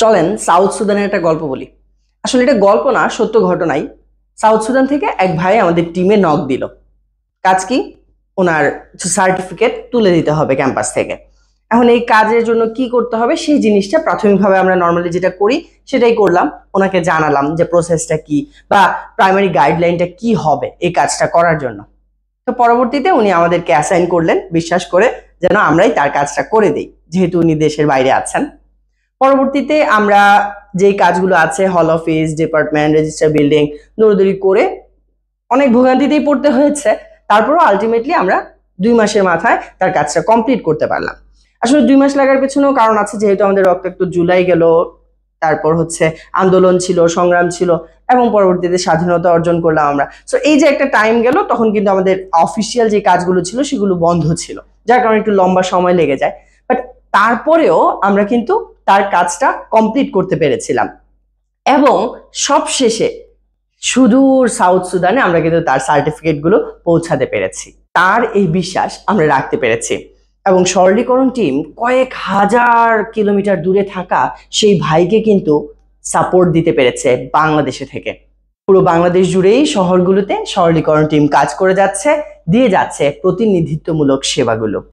চলেন সাউথ সুদানের একটা গল্প বলি। আসলে এটা গল্প না, সত্য ঘটনাই। সাউথ সুদান থেকে এক ভাই আমাদের টিমে নক দিল। কাজ কি? ওনার সার্টিফিকেট তুলে দিতে হবে ক্যাম্পাস থেকে। এখন এই কাজের জন্য কি করতে হবে সেই জিনিসটা প্রাথমিকভাবে আমরা নর্মালি যেটা করি সেটাই করলাম। ওনাকে জানালাম যে প্রসেসটা কি বা প্রাইমারি গাইডলাইনটা কি হবে এই কাজটা করার জন্য। তো পরবর্তীতে উনি আমাদেরকে অ্যাসাইন করলেন বিশ্বাস করে যেন আমরাই তার কাজটা করে দিই, যেহেতু উনি দেশের বাইরে আছেন। পরবর্তীতে আমরা যেই কাজগুলো আছে, হল অফিস, ডিপার্টমেন্ট, রেজিস্টার বিল্ডিং, দৌড়দৌড়ি করে অনেক ভোগান্তিতেই পড়তে হয়েছে। তারপরও আলটিমেটলি আমরা 2 মাসের মাথায় তার কাজটা কমপ্লিট করতে পারলাম। আসলে 2 মাস লাগার পেছনেও কারণ আছে, যেহেতু আমাদের রক্তাক্ত জুলাই গেল, তারপর হচ্ছে আন্দোলন ছিল, সংগ্রাম ছিল, এবং পরবর্তীতে স্বাধীনতা অর্জন করলাম আমরা। সো এই যে একটা টাইম গেল, তখন কিন্তু আমাদের অফিসিয়াল যে কাজগুলো ছিল সেগুলো বন্ধ ছিল, যার কারণে একটু লম্বা সময় লেগে যায়। বাট তারপরেও আমরা কিন্তু তার কাজটা কমপ্লিট করতে পেরেছিলাম, এবং সবশেষে সুদূর সাউথ সুদানে আমরা কিন্তু তার সার্টিফিকেট গুলো পৌঁছাতে পেরেছি। তার এই বিশ্বাস আমরা রাখতে পেরেছি, এবং সরলীকরণ টিম কয়েক হাজার কিলোমিটার দূরে থাকা সেই ভাইকে কিন্তু সাপোর্ট দিতে পেরেছে বাংলাদেশে থেকে। পুরো বাংলাদেশ জুড়েই শহরগুলোতে সরলীকরণ টিম কাজ করে যাচ্ছে, দিয়ে যাচ্ছে প্রতিনিধিত্বমূলক সেবাগুলো।